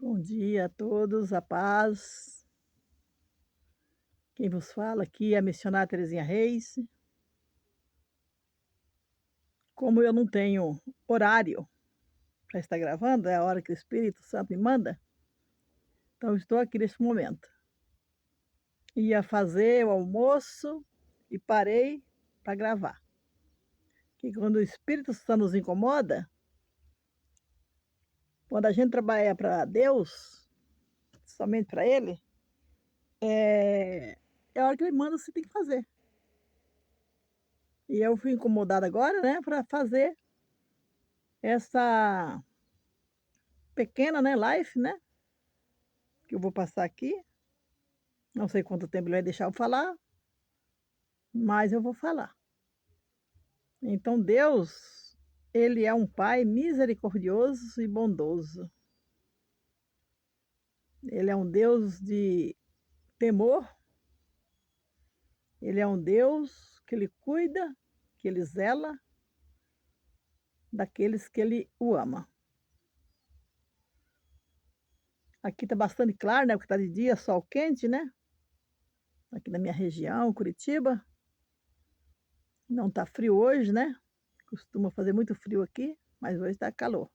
Bom dia a todos, a paz. Quem vos fala aqui é a missionária Terezinha Reis. Como eu não tenho horário para estar gravando, é a hora que o Espírito Santo me manda, então eu estou aqui neste momento. Ia fazer o almoço e parei para gravar. Que quando o Espírito Santo nos incomoda, quando a gente trabalha para Deus, somente para Ele, é a hora que Ele manda, você tem que fazer. E eu fui incomodada agora, né, para fazer essa pequena, né, live, né, que eu vou passar aqui. Não sei quanto tempo ele vai deixar eu falar, mas eu vou falar. Então Deus, ele é um pai misericordioso e bondoso. Ele é um Deus de temor, ele é um Deus que ele cuida, que ele zela daqueles que ele o ama. Aqui está bastante claro, né, porque está de dia, sol quente, né, aqui na minha região, Curitiba. Não está frio hoje, né, costuma fazer muito frio aqui, mas hoje está calor.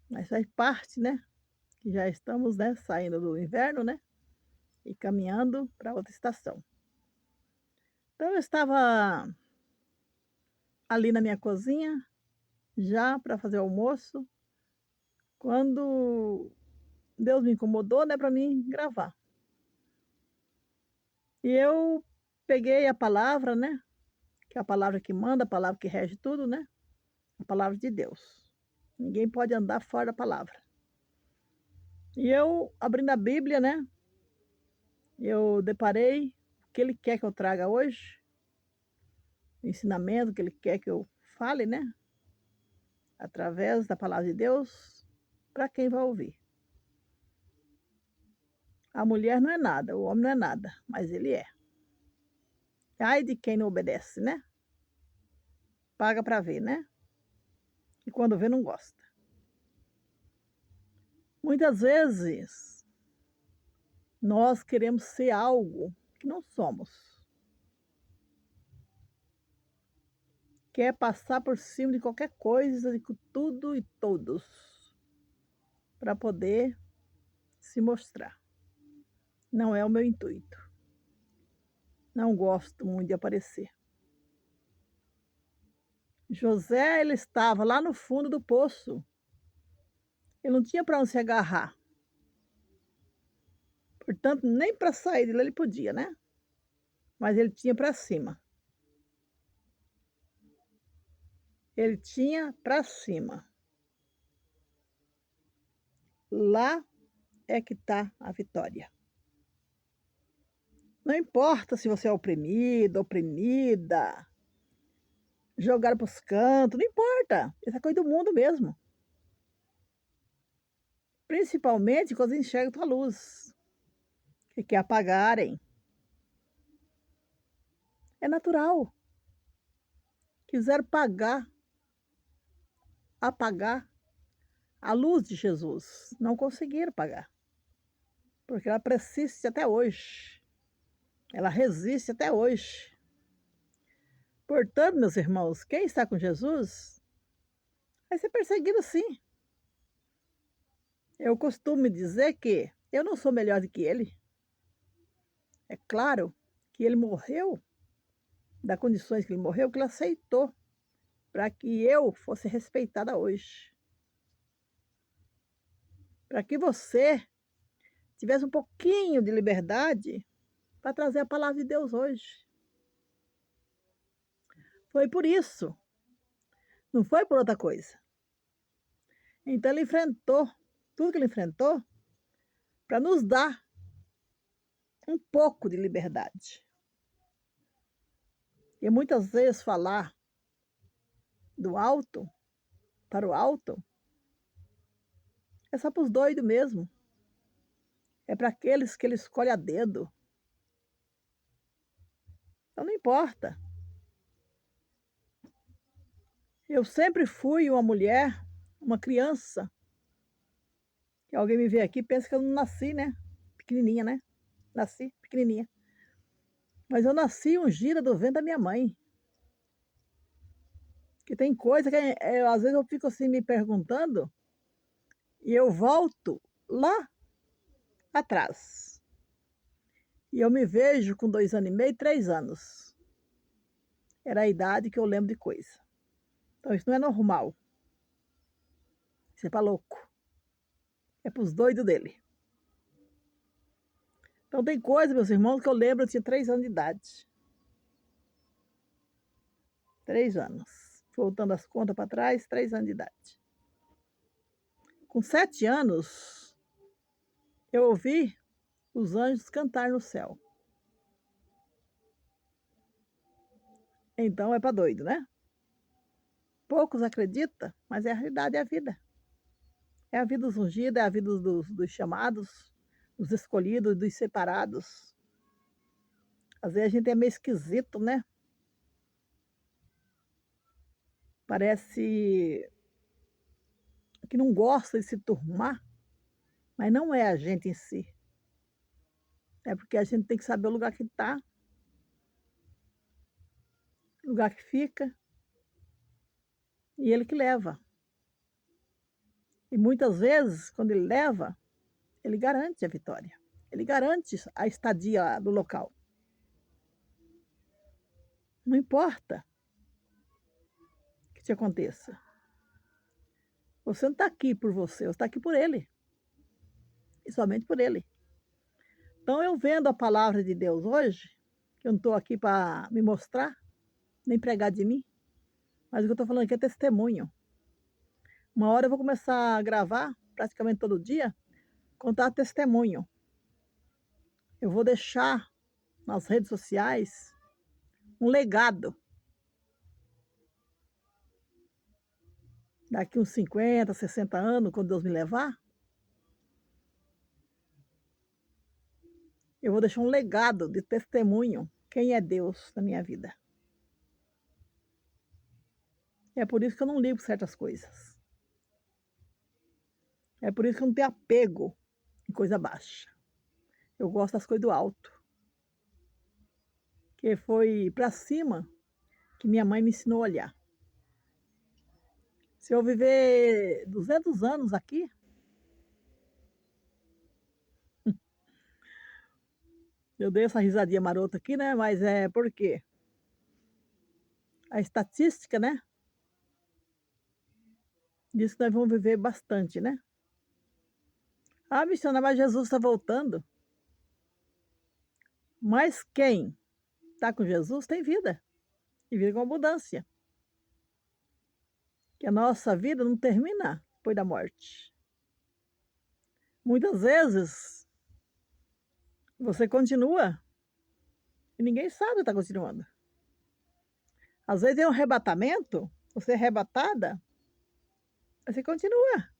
Mas faz parte, né, que já estamos, né, saindo do inverno, né, e caminhando para outra estação. Então eu estava ali na minha cozinha, já para fazer o almoço, quando Deus me incomodou, né, para mim gravar. E eu peguei a palavra, né, que é a palavra que manda, a palavra que rege tudo, né, a palavra de Deus. Ninguém pode andar fora da palavra. E eu, abrindo a Bíblia, né, eu deparei o que ele quer que eu traga hoje, o ensinamento que ele quer que eu fale, né, através da palavra de Deus, para quem vai ouvir. A mulher não é nada, o homem não é nada, mas ele é. Ai de quem não obedece, né? Paga para ver, né? E quando vê, não gosta. Muitas vezes nós queremos ser algo que não somos. Quer passar por cima de qualquer coisa, de tudo e todos, para poder se mostrar. Não é o meu intuito. Não gosto muito de aparecer. José, ele estava lá no fundo do poço. Ele não tinha para onde se agarrar. Portanto, nem para sair dele ele podia, né? Mas ele tinha para cima. Ele tinha para cima. Lá é que está a vitória. Não importa se você é oprimido, oprimida, jogado para os cantos, não importa. Isso é coisa do mundo mesmo. Principalmente quando enxergam tua luz, que quer apagarem. É natural. Quiseram apagar a luz de Jesus. Não conseguiram apagar. Porque ela persiste até hoje. Ela resiste até hoje. Portanto, meus irmãos, quem está com Jesus vai ser perseguido sim. Eu costumo dizer que eu não sou melhor do que ele. É claro que ele morreu, das condições que ele morreu, que ele aceitou para que eu fosse respeitada hoje. Para que você tivesse um pouquinho de liberdade para trazer a palavra de Deus hoje. Foi por isso, não foi por outra coisa. Então ele enfrentou tudo que ele enfrentou para nos dar um pouco de liberdade. E muitas vezes falar do alto para o alto é só para os doidos mesmo. É para aqueles que ele escolhe a dedo. Então não importa. Eu sempre fui uma mulher, uma criança, Que alguém me vê aqui e pensa que eu não nasci, né, pequenininha, né, nasci pequenininha. Mas eu nasci ungida do ventre da minha mãe, que tem coisa que, às vezes eu fico assim me perguntando, e eu volto lá atrás, e eu me vejo com 2 anos e meio, 3 anos. Era a idade que eu lembro de coisa. Então isso não é normal, isso é para louco, é para os doidos dele. Então tem coisa, meus irmãos, que eu lembro, eu tinha 3 anos de idade. 3 anos. Voltando as contas para trás, 3 anos de idade. Com 7 anos, eu ouvi os anjos cantar no céu. Então é para doido, né? Poucos acreditam, mas é a realidade, é a vida. É a vida dos ungidos, é a vida dos chamados, dos escolhidos, dos separados. Às vezes a gente é meio esquisito, né? Parece que não gosta de se turmar, mas não é a gente em si. É porque a gente tem que saber o lugar que está, o lugar que fica, e ele que leva. E muitas vezes, quando ele leva, ele garante a vitória. Ele garante a estadia do local. Não importa o que te aconteça. Você não está aqui por você está aqui por ele. E somente por ele. Então, eu vendo a palavra de Deus hoje, que eu não estou aqui para me mostrar, nem pregar de mim, mas o que eu estou falando aqui é testemunho. Uma hora eu vou começar a gravar, praticamente todo dia, contar testemunho. Eu vou deixar nas redes sociais um legado. Daqui uns 50, 60 anos, quando Deus me levar, eu vou deixar um legado de testemunho. Quem é Deus na minha vida? É por isso que eu não ligo certas coisas. É por isso que eu não tenho apego em coisa baixa. Eu gosto das coisas do alto. Que foi para cima que minha mãe me ensinou a olhar. Se eu viver 200 anos aqui, eu dei essa risadinha marota aqui, né? Mas é porque a estatística, né? Diz que nós vamos viver bastante, né? Ah, missionária, mas Jesus está voltando. Mas quem está com Jesus tem vida. E vida com abundância. Que a nossa vida não termina depois da morte. Muitas vezes você continua e ninguém sabe que está continuando. Às vezes é um arrebatamento, você é arrebatada, mas você continua.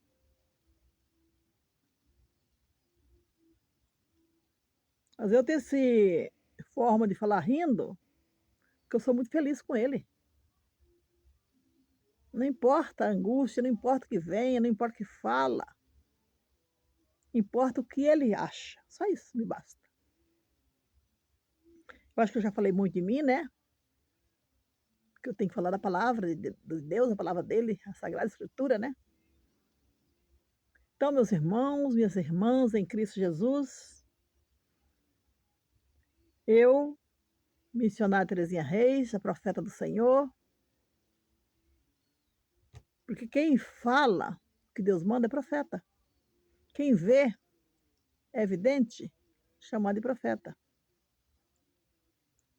Às vezes eu tenho essa forma de falar rindo, porque eu sou muito feliz com ele. Não importa a angústia, não importa o que venha, não importa o que fala, importa o que ele acha. Só isso me basta. Eu acho que eu já falei muito de mim, né? Que eu tenho que falar da palavra de Deus, a palavra dele, a Sagrada Escritura, né? Então, meus irmãos, minhas irmãs em Cristo Jesus, eu, missionária Terezinha Reis, a profeta do Senhor, porque quem fala o que Deus manda é profeta. Quem vê é evidente, chamado de profeta.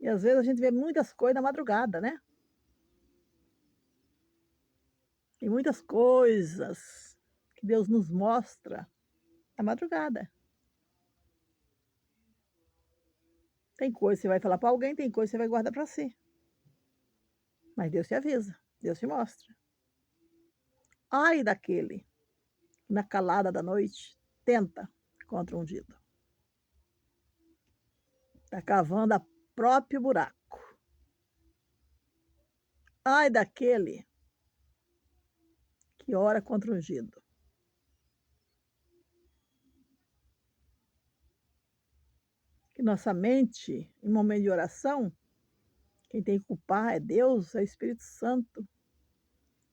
E às vezes a gente vê muitas coisas na madrugada, né? Tem muitas coisas que Deus nos mostra na madrugada. Tem coisa que você vai falar para alguém, tem coisa que você vai guardar para si. Mas Deus te avisa, Deus te mostra. Ai daquele que na calada da noite tenta contra o ungido. Está cavando a próprio buraco. Ai daquele que ora contra o ungido. que nossa mente, em momento de oração, quem tem que culpar é Deus, é o Espírito Santo,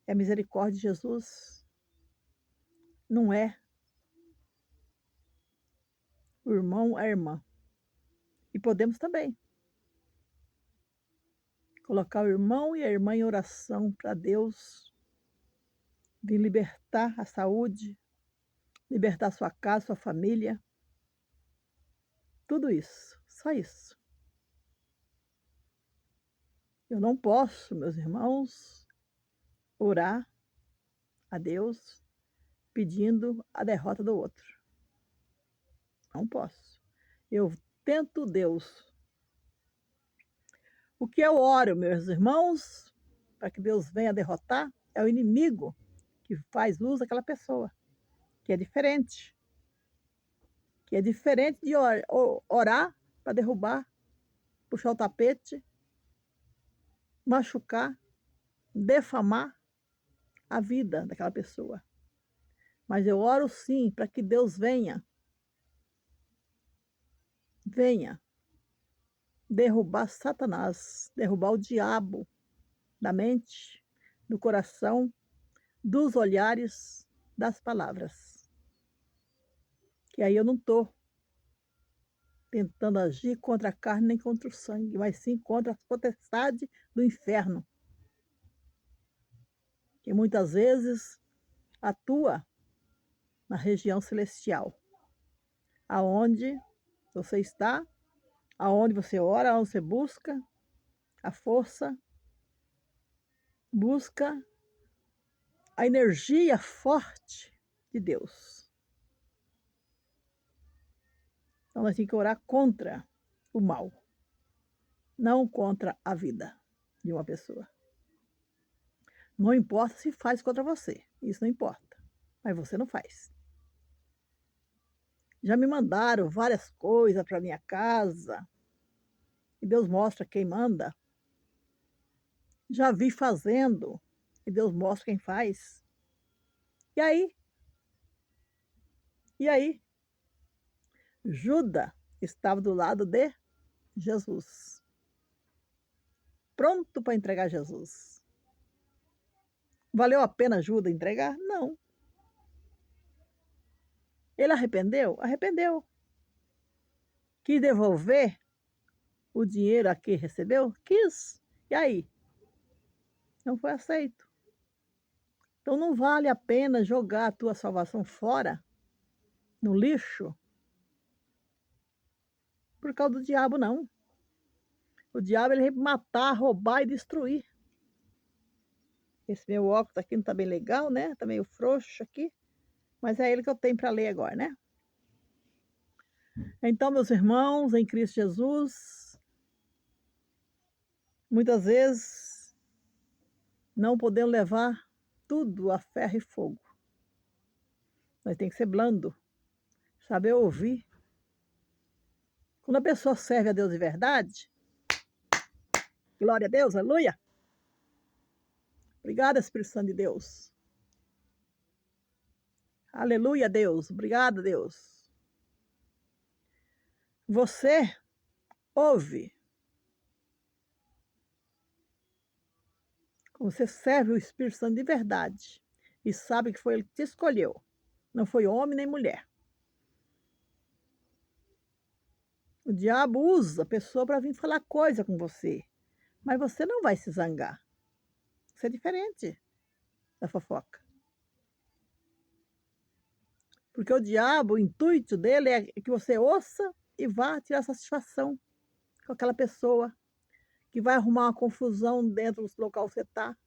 é a misericórdia de Jesus, não é o irmão, a irmã. E podemos também colocar o irmão e a irmã em oração para Deus vir libertar a saúde, libertar sua casa, sua família, tudo isso, só isso. Eu não posso, meus irmãos, orar a Deus pedindo a derrota do outro. Não posso. Eu tento Deus. O que eu oro, meus irmãos, para que Deus venha derrotar, é o inimigo que faz uso daquela pessoa, que é diferente. Que é diferente de orar para derrubar, puxar o tapete, machucar, defamar a vida daquela pessoa. Mas eu oro sim para que Deus venha derrubar Satanás, derrubar o diabo da mente, do coração, dos olhares, das palavras. Que aí eu não estou tentando agir contra a carne nem contra o sangue, mas sim contra a potestade do inferno, que muitas vezes atua na região celestial, aonde você está, aonde você ora, aonde você busca a força, busca a energia forte de Deus. Então nós temos que orar contra o mal, não contra a vida de uma pessoa. Não importa se faz contra você, isso não importa, mas você não faz. Já me mandaram várias coisas para minha casa, e Deus mostra quem manda. Já vi fazendo, e Deus mostra quem faz. E aí? E aí? Judas estava do lado de Jesus, pronto para entregar Jesus. Valeu a pena Judas entregar? Não. Ele arrependeu? Arrependeu. Quis devolver o dinheiro a quem recebeu? Quis. E aí? Não foi aceito. Então não vale a pena jogar a tua salvação fora, no lixo, por causa do diabo, não. O diabo ele vem matar, roubar e destruir. Esse meu óculos aqui não está bem legal, né? Está meio frouxo aqui, mas é ele que eu tenho para ler agora, né? Então, meus irmãos, em Cristo Jesus, muitas vezes não podemos levar tudo a ferro e fogo. Nós temos que ser blando, saber ouvir. Quando a pessoa serve a Deus de verdade, glória a Deus, aleluia. Obrigada, Espírito Santo de Deus. Aleluia, Deus. Obrigada, Deus. Você ouve. Você serve o Espírito Santo de verdade e sabe que foi ele que te escolheu. Não foi homem nem mulher. O diabo usa a pessoa para vir falar coisa com você, mas você não vai se zangar. Isso é diferente da fofoca. Porque o diabo, o intuito dele é que você ouça e vá tirar satisfação com aquela pessoa, que vai arrumar uma confusão dentro do local que você está.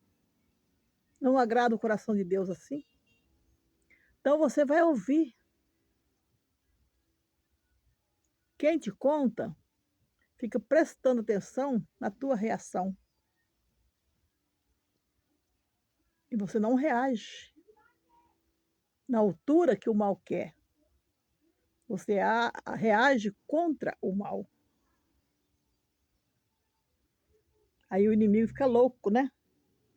Não agrada o coração de Deus assim. Então você vai ouvir. Quem te conta, fica prestando atenção na tua reação. E você não reage na altura que o mal quer. Você reage contra o mal. Aí o inimigo fica louco, né?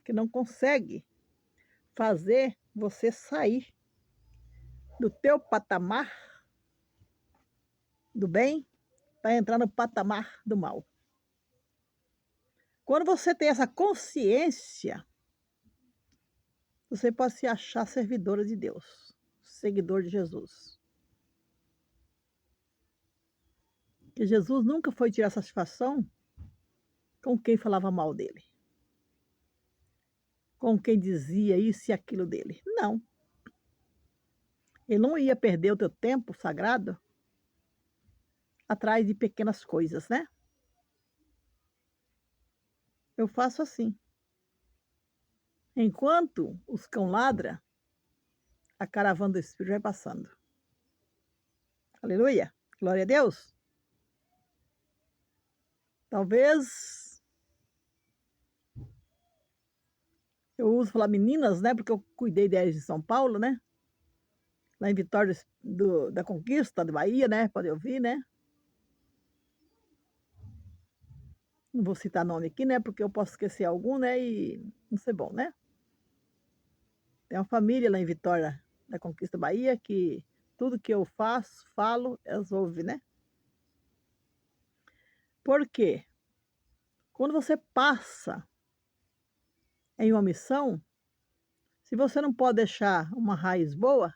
Que não consegue fazer você sair do teu patamar do bem, para entrar no patamar do mal. Quando você tem essa consciência, você pode se achar servidora de Deus, seguidor de Jesus. Que Jesus nunca foi tirar satisfação com quem falava mal dele, com quem dizia isso e aquilo dele. Não. Ele não ia perder o teu tempo sagrado atrás de pequenas coisas, né? Eu faço assim. Enquanto os cão ladra, a caravana do Espírito vai passando. Aleluia! Glória a Deus! Talvez eu uso falar meninas, né? Porque eu cuidei delas em São Paulo, né? Lá em Vitória da Conquista, da Bahia, né? Pode ouvir, né? Não vou citar nome aqui, né? Porque eu posso esquecer algum, né? E não ser bom, né? Tem uma família lá em Vitória da Conquista Bahia que tudo que eu faço, falo, elas ouvem, né? Por quê? Quando você passa em uma missão, se você não pode deixar uma raiz boa,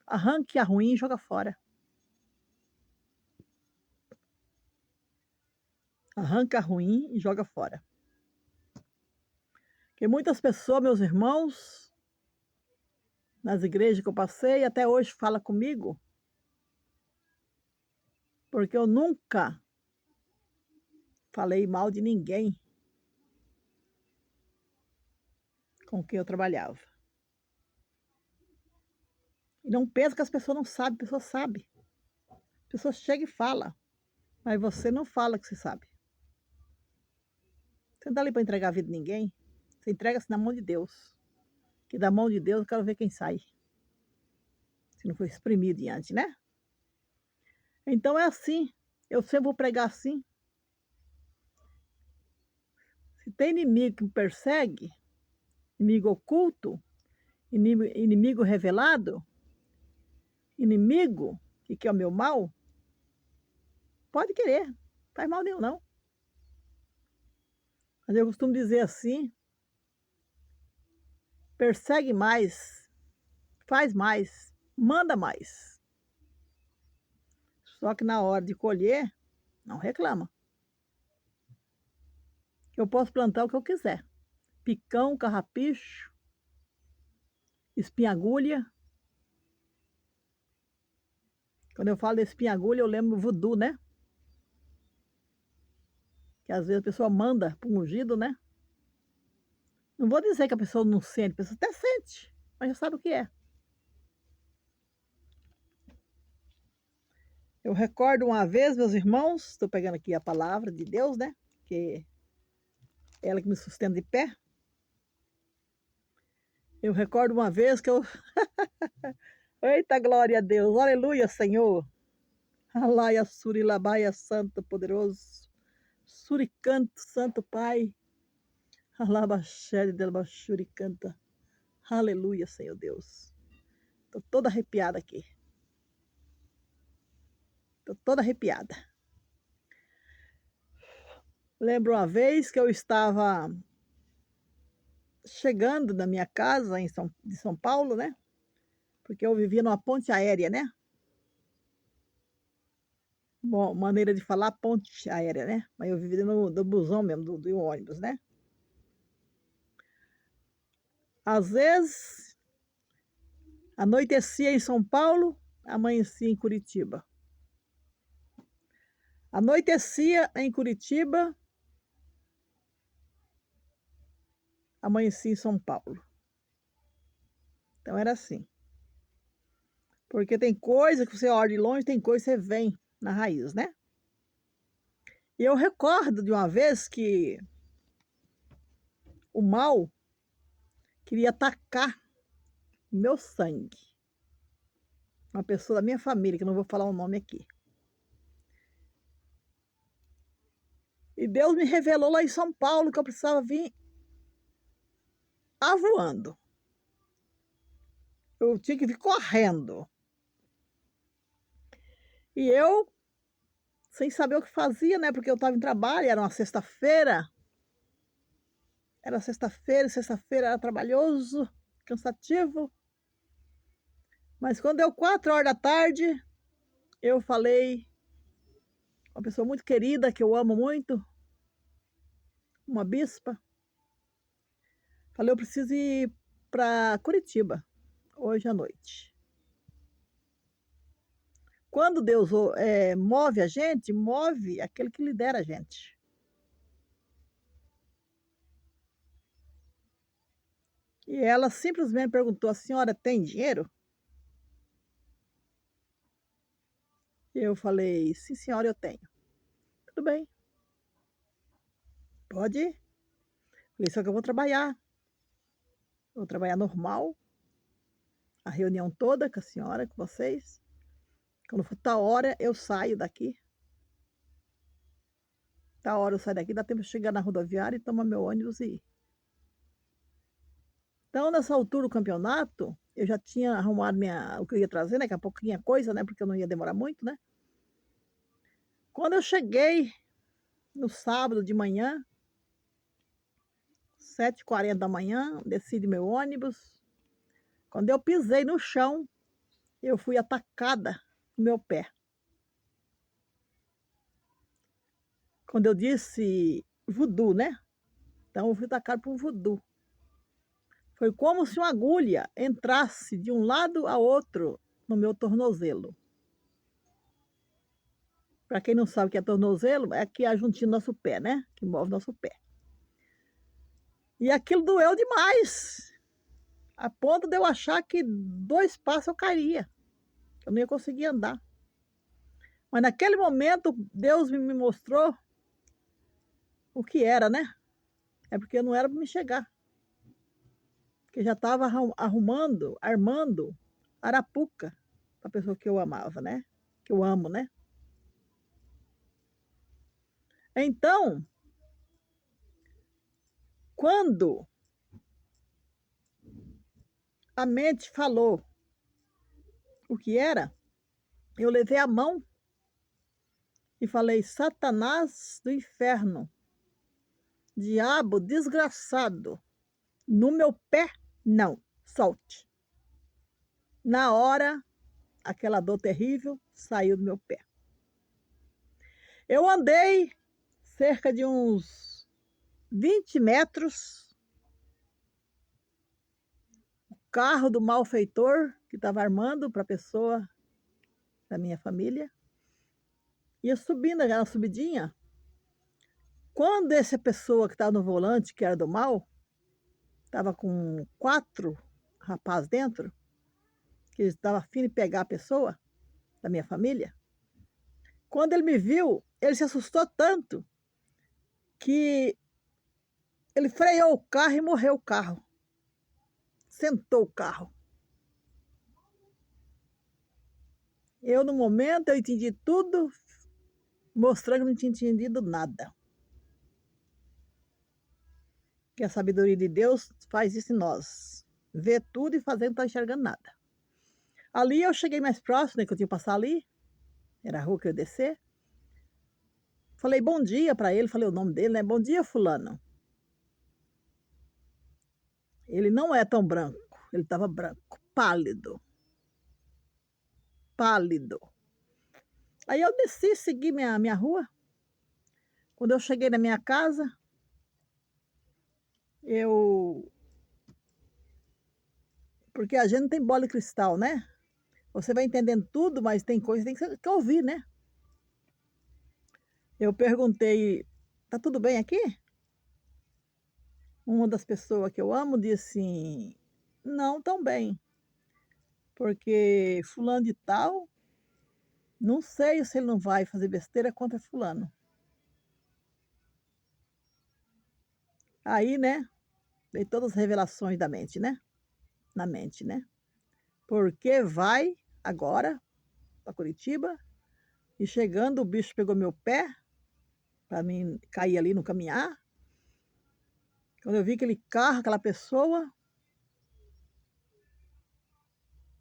arranque a ruim e joga fora. Arranca a ruim e joga fora. Porque muitas pessoas, meus irmãos, nas igrejas que eu passei, até hoje fala comigo, porque eu nunca falei mal de ninguém com quem eu trabalhava. E não pensa que as pessoas não sabem, a pessoa sabe. A pessoa chega e fala, mas você não fala que você sabe. Você não está ali para entregar a vida de ninguém, você entrega-se na mão de Deus. Que da mão de Deus eu quero ver quem sai. Se não for exprimido diante, né? Então é assim, eu sempre vou pregar assim. Se tem inimigo que me persegue, inimigo oculto, inimigo revelado, inimigo que quer o meu mal, pode querer, não faz mal nenhum não. Mas eu costumo dizer assim, persegue mais, faz mais, manda mais. Só que na hora de colher, não reclama. Eu posso plantar o que eu quiser. Picão, carrapicho, espinha-agulha. Quando eu falo de espinha-agulha, eu lembro voodoo, né? Que às vezes a pessoa manda para um ungido, né? Não vou dizer que a pessoa não sente, a pessoa até sente, mas já sabe o que é. Eu recordo uma vez, meus irmãos, estou pegando aqui a palavra de Deus, né? Que é ela que me sustenta de pé. Eu recordo uma vez que eu. Eita, glória a Deus, aleluia, Senhor. Alaia, Surilabaia, Santo Poderoso. Suricanto, Santo Pai. Alabaxere, Delbaxuricanta. Aleluia, Senhor Deus. Estou toda arrepiada aqui. Estou toda arrepiada. Lembro uma vez que eu estava chegando na minha casa de São Paulo, né? Porque eu vivia numa ponte aérea, né? Bom, maneira de falar ponte aérea, né? Mas eu vivia no busão mesmo, do ônibus, né? Às vezes, anoitecia em São Paulo, amanhecia em Curitiba. Anoitecia em Curitiba, amanhecia em São Paulo. Então era assim. Porque tem coisa que você olha de longe, tem coisa que você vem na raiz, né? E eu recordo de uma vez que o mal queria atacar o meu sangue. Uma pessoa da minha família, que eu não vou falar o nome aqui. E Deus me revelou lá em São Paulo que eu precisava vir avoando. Eu tinha que vir correndo. E eu sem saber o que fazia, né, porque eu estava em trabalho, era uma sexta-feira, era sexta-feira, e sexta-feira era trabalhoso, cansativo, mas quando deu 4 horas da tarde, eu falei, uma pessoa muito querida, que eu amo muito, uma bispa, falei: "Eu preciso ir para Curitiba, hoje à noite". Quando Deus move a gente, move aquele que lidera a gente. E ela simplesmente perguntou: "A senhora tem dinheiro?" Eu falei: "Sim, senhora, eu tenho". "Tudo bem, pode ir". Falei: "Só que eu vou trabalhar normal, a reunião toda com a senhora, com vocês. Quando for tal hora, eu saio daqui. Tal hora eu saio daqui, dá tempo de chegar na rodoviária e tomar meu ônibus e ir". Então, nessa altura do campeonato, eu já tinha arrumado o que eu ia trazer, né, que a pouquinha coisa, né, porque eu não ia demorar muito, né. Quando eu cheguei no sábado de manhã, 7h40 desci de meu ônibus, quando eu pisei no chão, eu fui atacada no meu pé. Quando eu disse voodoo, né, então eu fui atacada por um voodoo. Foi como se uma agulha entrasse de um lado a outro no meu tornozelo. Para quem não sabe o que é tornozelo, é aqui a juntinha do nosso pé, né, que move nosso pé. E aquilo doeu demais, a ponto de eu achar que 2 passos eu cairia, eu não ia conseguir andar. Mas naquele momento Deus me mostrou o que era, né, é porque não era para me chegar, porque já estava armando arapuca pra pessoa que eu amava, né, que eu amo, né. Então, quando a mente falou o que era, eu levei a mão e falei: "Satanás do inferno, diabo desgraçado, no meu pé não, solte". Na hora, aquela dor terrível saiu do meu pé. Eu andei cerca de uns 20 metros, o carro do malfeitor que estava armando para a pessoa da minha família, ia subindo aquela subidinha. Quando essa pessoa que estava no volante, que era do mal, estava com 4 rapazes dentro, que estava a fim de pegar a pessoa da minha família, quando ele me viu, ele se assustou tanto que ele freou o carro e morreu o carro, sentou o carro. Eu, no momento, eu entendi tudo, mostrando que não tinha entendido nada. Que a sabedoria de Deus faz isso em nós, vê tudo e fazer não está enxergando nada. Ali eu cheguei mais próximo, né, que eu tinha que passar ali, era a rua que eu ia descer. Falei bom dia para ele, falei o nome dele, né, "Bom dia fulano". Ele não é tão branco, ele estava branco, pálido, pálido. Aí eu desci, segui minha rua. Quando eu cheguei na minha casa, eu porque a gente não tem bola de cristal, né. Você vai entendendo tudo, mas tem coisa que tem que ouvir, né. Eu perguntei: "Tá tudo bem aqui?" Uma das pessoas que eu amo disse assim: "Não tão bem, porque fulano de tal, não sei se ele não vai fazer besteira contra fulano". Aí, né, veio todas as revelações da mente, né, na mente, né. Porque vai agora para Curitiba e chegando o bicho pegou meu pé, para mim cair ali no caminhar. Quando eu vi aquele carro, aquela pessoa,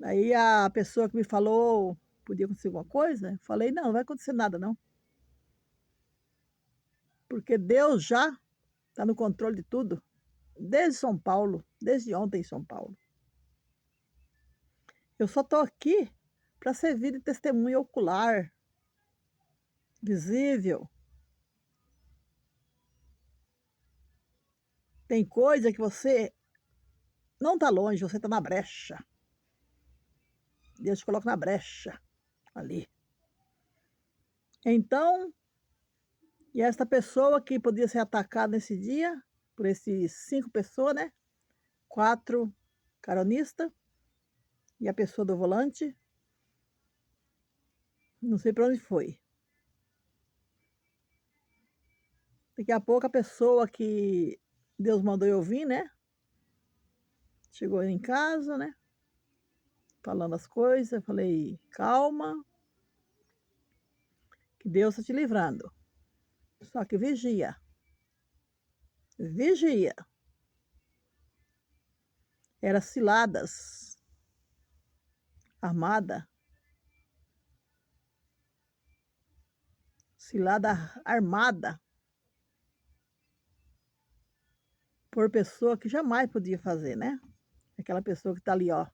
aí a pessoa que me falou: "Podia acontecer alguma coisa?", eu falei: "Não, não vai acontecer nada não". porque Deus já está no controle de tudo, desde São Paulo, desde ontem em São Paulo. Eu só estou aqui para servir de testemunho ocular, visível. Tem coisa que você não está longe, você está na brecha. Deus te coloca na brecha, ali. Então, e esta pessoa que podia ser atacada nesse dia, por esses 5 pessoas, né? 4 caronistas e a pessoa do volante, não sei para onde foi. Daqui a pouco a pessoa que Deus mandou eu vir, né? Chegou em casa, né? Falando as coisas, eu falei, calma, que Deus está te livrando. Só que vigia, vigia. Era ciladas, armada, cilada armada, por pessoa que jamais podia fazer, né? Aquela pessoa que está ali, ó.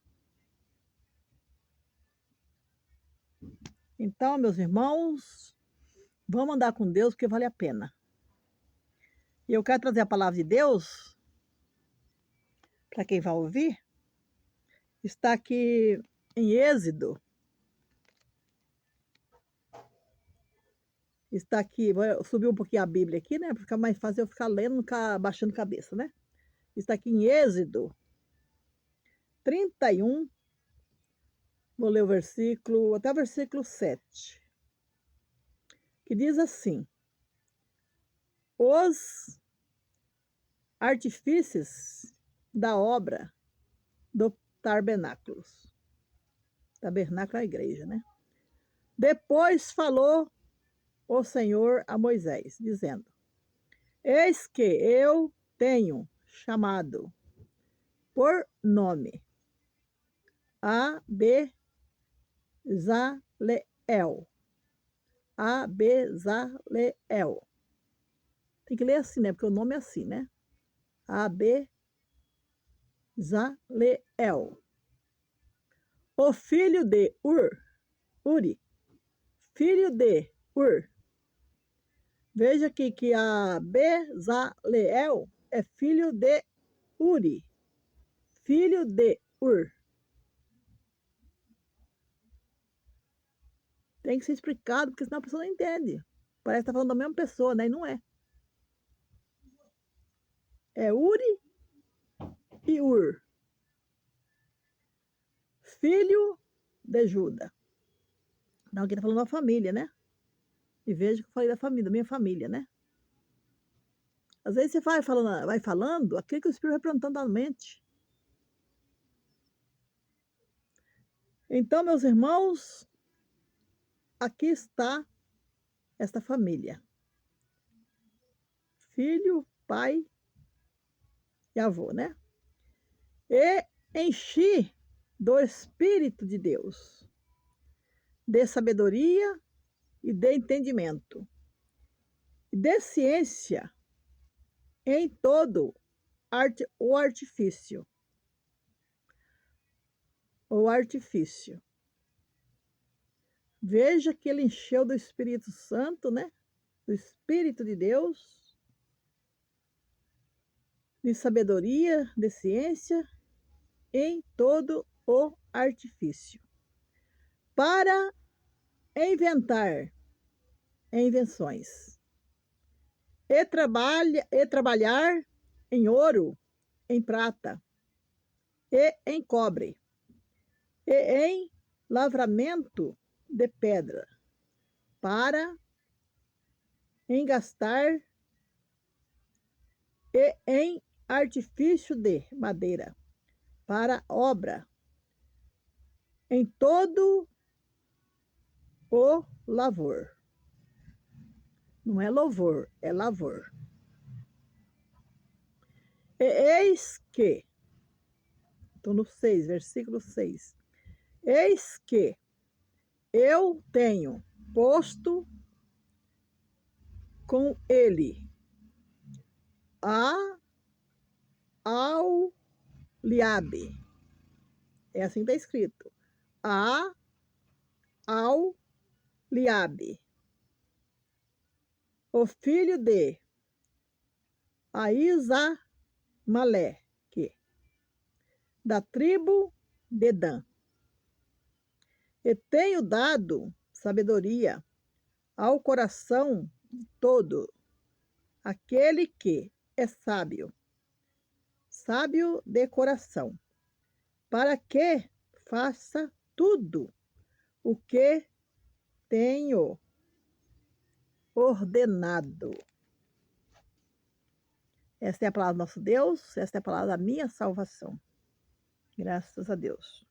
Então, meus irmãos, vamos andar com Deus porque vale a pena. E eu quero trazer a palavra de Deus para quem vai ouvir. Está aqui em Êxodo. Está aqui, vou subir um pouquinho a Bíblia aqui, né? Para ficar mais fácil eu ficar lendo, não ficar baixando cabeça, né? Está aqui em Êxodo 31. Vou ler o versículo, até o versículo 7. Que diz assim: os artifícios da obra do tabernáculo. Tabernáculo é a igreja, né? Depois falou o Senhor a Moisés, dizendo: eis que eu tenho chamado por nome Abezaleel. Abezaleel. Tem que ler assim, né? Porque o nome é assim, né? Abezaleel. O filho de Uri, filho de Ur. Veja aqui que a Bezaleel é filho de Uri, filho de Ur. Tem que ser explicado, porque senão a pessoa não entende. Parece que está falando da mesma pessoa, né? E não é. É Uri e Ur. Filho de Juda. Não, aqui está falando da família, né? E veja que eu falei da família, da minha família, né? Às vezes você vai falando aquilo que o Espírito vai plantando na mente. Então, meus irmãos, aqui está esta família. Filho, pai e avô, né? E enchi do Espírito de Deus, de sabedoria e de entendimento, e de ciência em todo o artifício. O artifício. Veja que ele encheu do Espírito Santo, né? Do Espírito de Deus, de sabedoria, de ciência, em todo o artifício, para inventar invenções, e trabalhar em ouro, em prata, e em cobre, e em lavramento de pedra, para engastar e em artifício de madeira, para obra, em todo o lavor. Não é louvor, é lavor. E eis que, estou no 6, versículo 6. Eis que eu tenho posto com ele A Auliabe. É assim que está escrito. A Auliabe, o filho de Aizamaleque, da tribo de Dan. E tenho dado sabedoria ao coração de todo aquele que é sábio, sábio de coração, para que faça tudo o que tenho ordenado. Esta é a palavra do nosso Deus, esta é a palavra da minha salvação. Graças a Deus.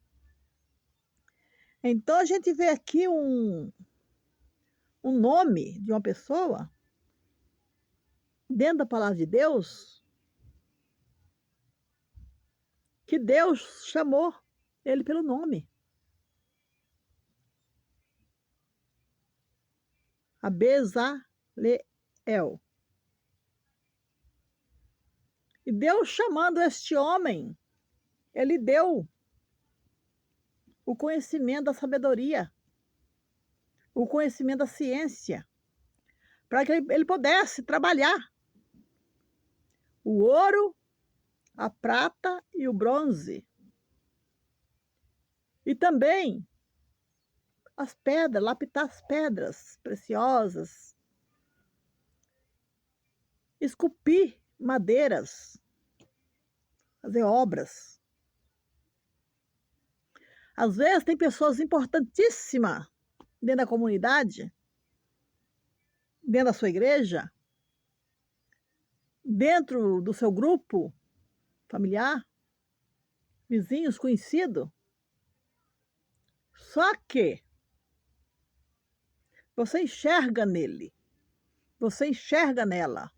Então a gente vê aqui um nome de uma pessoa dentro da palavra de Deus, que Deus chamou ele pelo nome. Abezaleel. E Deus chamando este homem, ele deu o conhecimento da sabedoria, o conhecimento da ciência, para que ele pudesse trabalhar o ouro, a prata e o bronze. E também as pedras, lapidar as pedras preciosas, esculpir madeiras, fazer obras. Às vezes tem pessoas importantíssimas dentro da comunidade, dentro da sua igreja, dentro do seu grupo familiar, vizinhos, conhecidos. Só que você enxerga nele, você enxerga nela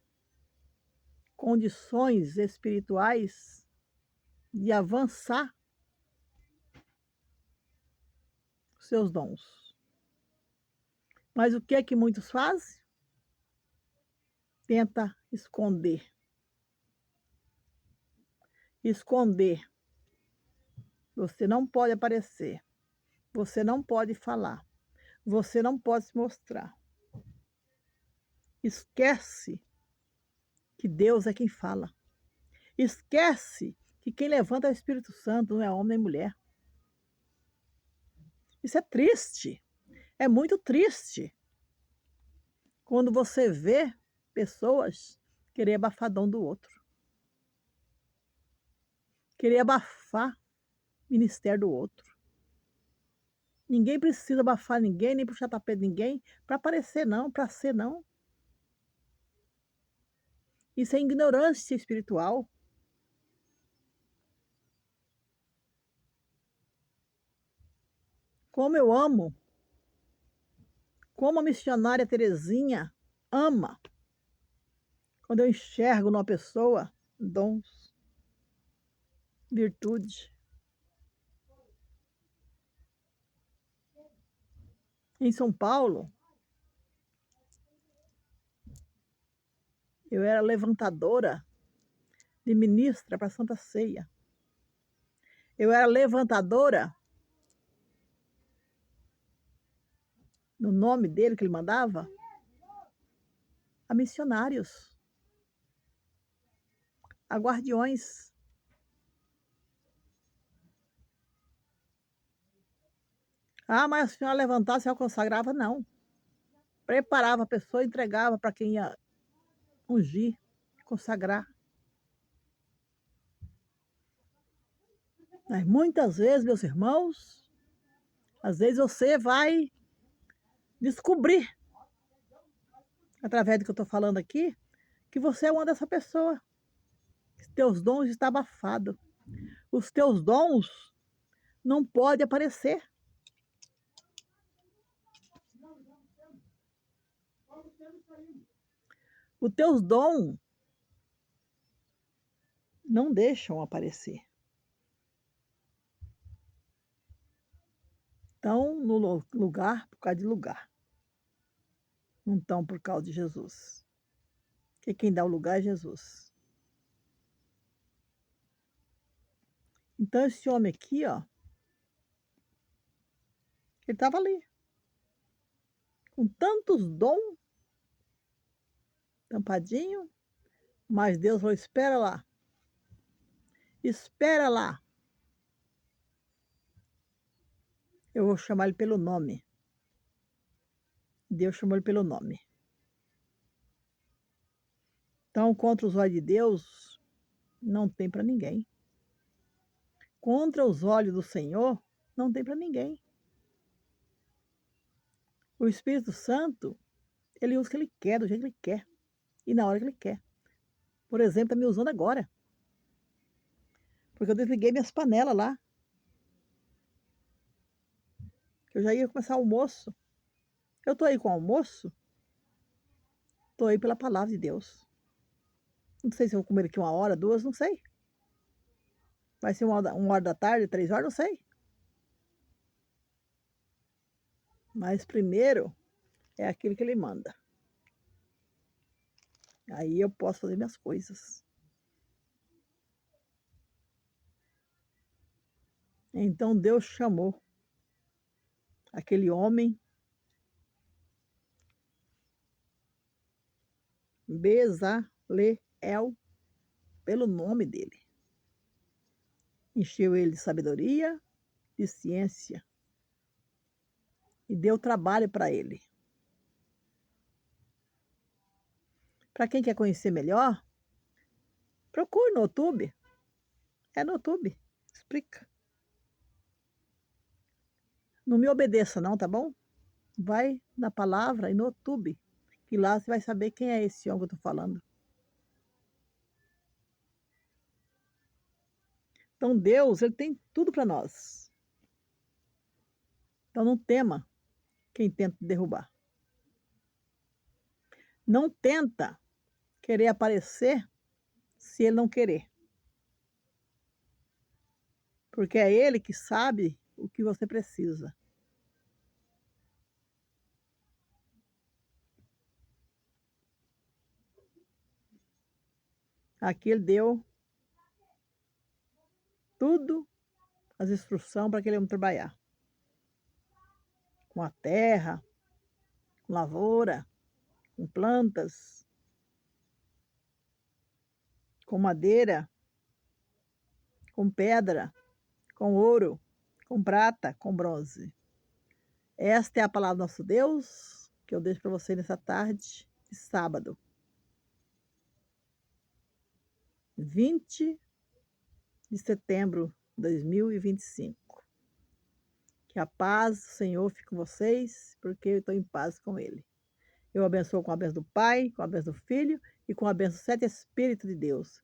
condições espirituais de avançar seus dons. Mas o que é que muitos fazem? Tenta esconder. Esconder. Você não pode aparecer. Você não pode falar. Você não pode se mostrar. Esquece que Deus é quem fala. Esquece que quem levanta é o Espírito Santo, não é homem nem mulher. Isso é triste. É muito triste quando você vê pessoas querer abafar dom do outro. Querer abafar o ministério do outro. Ninguém precisa abafar ninguém, nem puxar tapete de ninguém para aparecer não, para ser não. Isso é ignorância espiritual. Como eu amo, como a missionária Terezinha ama, quando eu enxergo numa pessoa dons, virtude. Em São Paulo, eu era levantadora de ministra para Santa Ceia. Eu era levantadora no nome dele que ele mandava a missionários, a guardiões. Ah, mas a senhora levantasse e consagrava? Não. Preparava a pessoa, entregava para quem ia ungir, consagrar. Mas muitas vezes, meus irmãos, às vezes você vai descobrir, através do que eu estou falando aqui, que você é uma dessa pessoa. Os teus dons estão abafados. Os teus dons não podem aparecer. Os teus dons não deixam aparecer. Estão no lugar por causa de lugar. Não estão por causa de Jesus. Porque quem dá o lugar é Jesus. Então esse homem aqui, ó, ele estava ali, com tantos dom, tampadinho, mas Deus falou: espera lá, eu vou chamar ele pelo nome". Deus chamou ele pelo nome. Então, contra os olhos de Deus, não tem para ninguém. Contra os olhos do Senhor, não tem para ninguém. O Espírito Santo, ele usa o que ele quer, do jeito que ele quer e na hora que ele quer. Por exemplo, está me usando agora, porque eu desliguei minhas panelas lá, que eu já ia começar o almoço. Eu estou aí com o almoço, estou aí pela palavra de Deus. Não sei se eu vou comer aqui 1 hora, 2, não sei. Vai ser 1 hora da tarde, 3 horas, não sei. Mas primeiro é aquilo que ele manda. Aí eu posso fazer minhas coisas. Então Deus chamou aquele homem, Bezaleel, pelo nome dele. Encheu ele de sabedoria, de ciência e deu trabalho para ele. Para quem quer conhecer melhor, procure no YouTube. É no YouTube, explica. Não me obedeça não, tá bom? Vai na palavra e no YouTube, que lá você vai saber quem é esse homem que eu estou falando. Então Deus, ele tem tudo para nós. Então não tema quem tenta te derrubar. Não tenta querer aparecer se ele não querer. Porque é ele que sabe o que você precisa. Aqui ele deu tudo, as instruções para aquele homem trabalhar. Com a terra, com lavoura, com plantas, com madeira, com pedra, com ouro, com prata, com bronze. Esta é a palavra do nosso Deus, que eu deixo para você nessa tarde de sábado, 20 de setembro de 2025. Que a paz do Senhor fique com vocês, porque eu estou em paz com Ele. Eu abençoo com a bênção do Pai, com a bênção do Filho e com a bênção do Sete Espírito de Deus.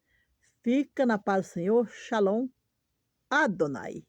Fica na paz do Senhor. Shalom. Adonai.